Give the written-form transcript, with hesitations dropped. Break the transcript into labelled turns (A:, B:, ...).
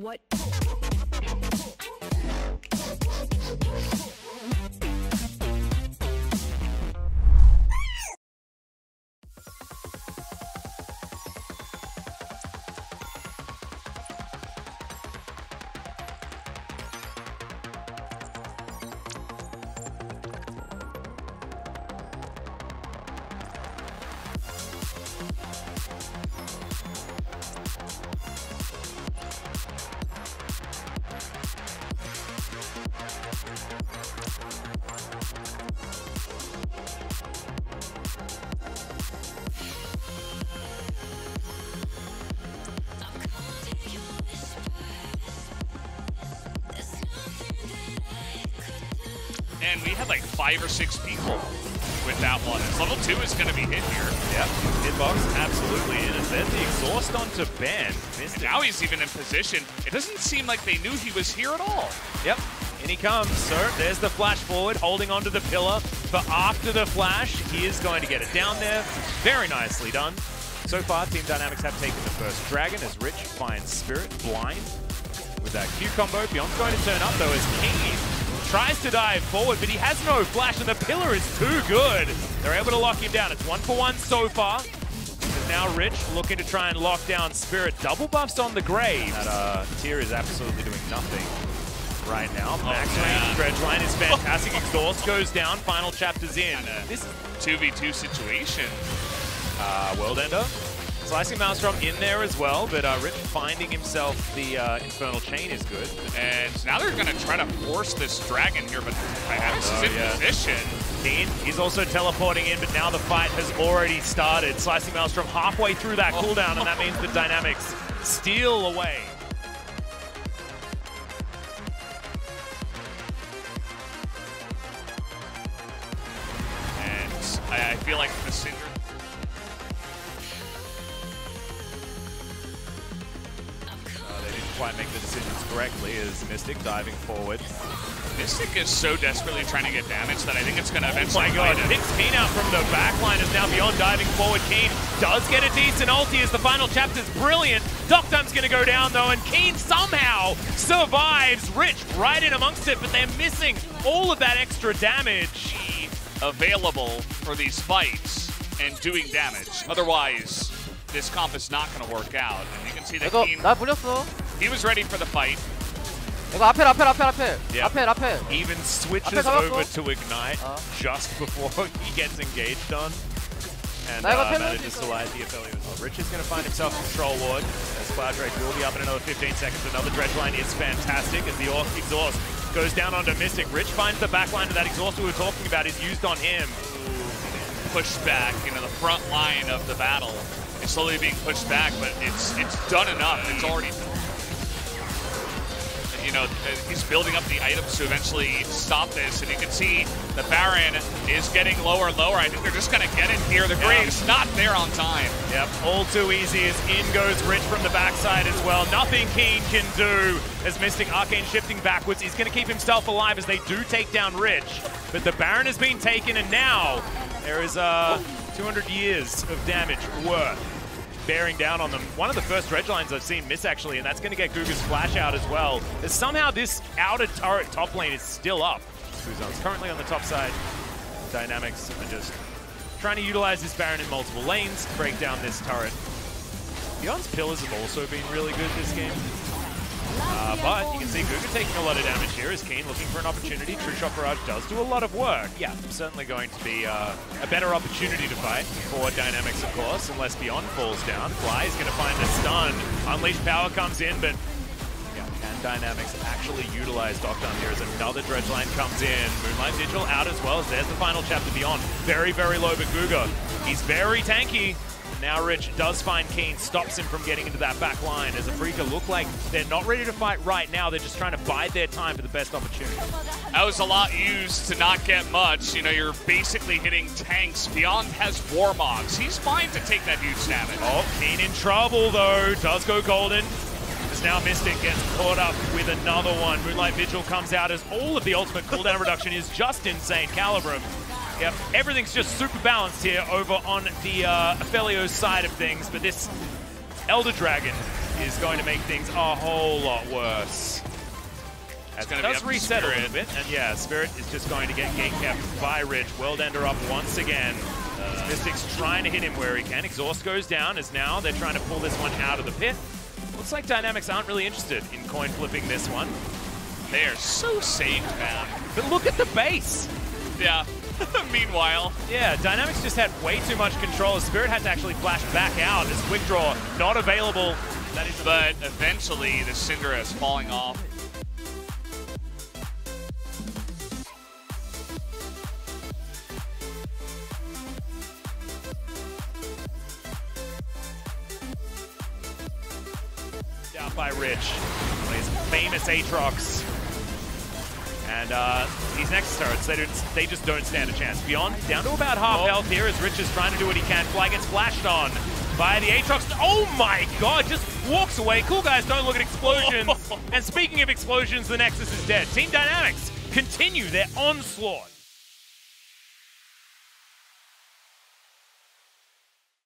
A: What?
B: And we had like 5 or 6 people with that one. Level 2 is going to be hit here.
C: Yep, hitbox absolutely in. And then the exhaust onto Ben.
B: And now he's even in position. It doesn't seem like they knew he was here at all.
C: Yep, in he comes. So there's the flash forward, holding onto the pillar. But after the flash, he is going to get it down there. Very nicely done. So far, Team Dynamics have taken the first dragon as Rich finds Spirit blind with that Q combo. Beyond's going to turn up though as Kiin tries to dive forward, but he has no flash, and the pillar is too good. They're able to lock him down. It's 1-for-1 so far. And now Rich looking to try and lock down Spirit. Double buffs on the Grave. That tier is absolutely doing nothing right now. Max range dredge line is fantastic. Exhaust goes down. Final chapter's in.
B: This 2v2 situation.
C: World Ender. Slicing Maelstrom in there as well, but Rich finding himself the Infernal Chain is good.
B: And now they're going to try to force this dragon here, but Dynamics is in position.
C: Kiin, he's also teleporting in, but now the fight has already started. Slicing Maelstrom halfway through that cooldown, and that means the Dynamics steal away.
B: And I feel like the Cinder...
C: quite make the decisions correctly as Mystic diving forward.
B: Mystic is so desperately trying to get damage that I think it's going to eventually...
C: Oh my god, picks Kiin out from the backline as now Beyond diving forward. Kiin does get a decent ulti as the final chapter's brilliant. Doctime's going to go down though, and Kiin somehow survives. Rich right in amongst it, but they're missing all of that extra damage.
B: Available for these fights and doing damage. Otherwise, this comp is not going to work out. And you can see that Kiin... He was ready for the fight.
C: Even switches over to Ignite just before he gets engaged on. And manages to light the affiliate. Rich is going to find himself Control Ward as Cloud Drake will be up in another 15 seconds. Another dredge line is fantastic as the exhaust goes down onto Mystic. Rich finds the back line of that exhaust we were talking about is used on him.
B: Pushed back, you know, the front line of the battle is slowly being pushed back, but it's done enough. It's already done. You know, he's building up the items to eventually stop this, and you can see the Baron is getting lower and lower. I think they're just going to get in here. The Grave's not there on time.
C: Yep, all too easy as in goes Rich from the backside as well. Nothing Kiin can do as Mystic Arcane shifting backwards. He's going to keep himself alive as they do take down Rich. But the Baron has been taken, and now there is 200 years of damage worth bearing down on them. One of the first dredge lines I've seen miss actually, and that's going to get Guga's flash out as well. As somehow this outer turret top lane is still up. Fuzon's currently on the top side. Dynamics are just trying to utilize this Baron in multiple lanes to break down this turret. Beyond's pillars have also been really good this game. But you can see Guga taking a lot of damage here as Kiin looking for an opportunity. True Shot Barrage does do a lot of work. Yeah, certainly going to be a better opportunity to fight for Dynamics, of course, unless Beyond falls down. Fly is going to find a stun. Unleashed Power comes in, but yeah, can Dynamics actually utilize Doctime here as another dredge line comes in. Moonlight Vigil out as well as there's the final chapter Beyond. Very, very low, but Guga, he's very tanky. Now Rich does find Kiin, stops him from getting into that back line as Afrika look like they're not ready to fight right now. They're just trying to bide their time for the best opportunity.
B: That was a lot used to not get much. You know, you're basically hitting tanks. Beyond has Warmogs. He's fine to take that huge damage.
C: Oh, Kiin in trouble though. Does go golden. As now Mystic gets caught up with another one. Moonlight Vigil comes out as all of the ultimate cooldown reduction is just insane. Calibrum. Yep, everything's just super balanced here over on the Aphelios side of things, but this Elder Dragon is going to make things a whole lot worse. As it does reset a little bit, and yeah, Spirit is just going to get gate kept by Rich. Worldender up once again. Mystic's trying to hit him where he can. Exhaust goes down as now they're trying to pull this one out of the pit. Looks like Dynamics aren't really interested in coin flipping this one.
B: They are so safe, man.
C: But look at the base.
B: Yeah. Meanwhile.
C: Yeah, Dynamics just had way too much control. Spirit had to actually flash back out as quick draw not available.
B: That is, but eventually the Cinder is falling off.
C: Out by Rich. One of his famous Aatrox. And these next turrets, they just don't stand a chance. Beyond, down to about half health here as Rich is trying to do what he can. Fly gets flashed on by the Aatrox. Oh my god, just walks away. Cool guys don't look at explosions. And speaking of explosions, the Nexus is dead. Team Dynamics continue their onslaught.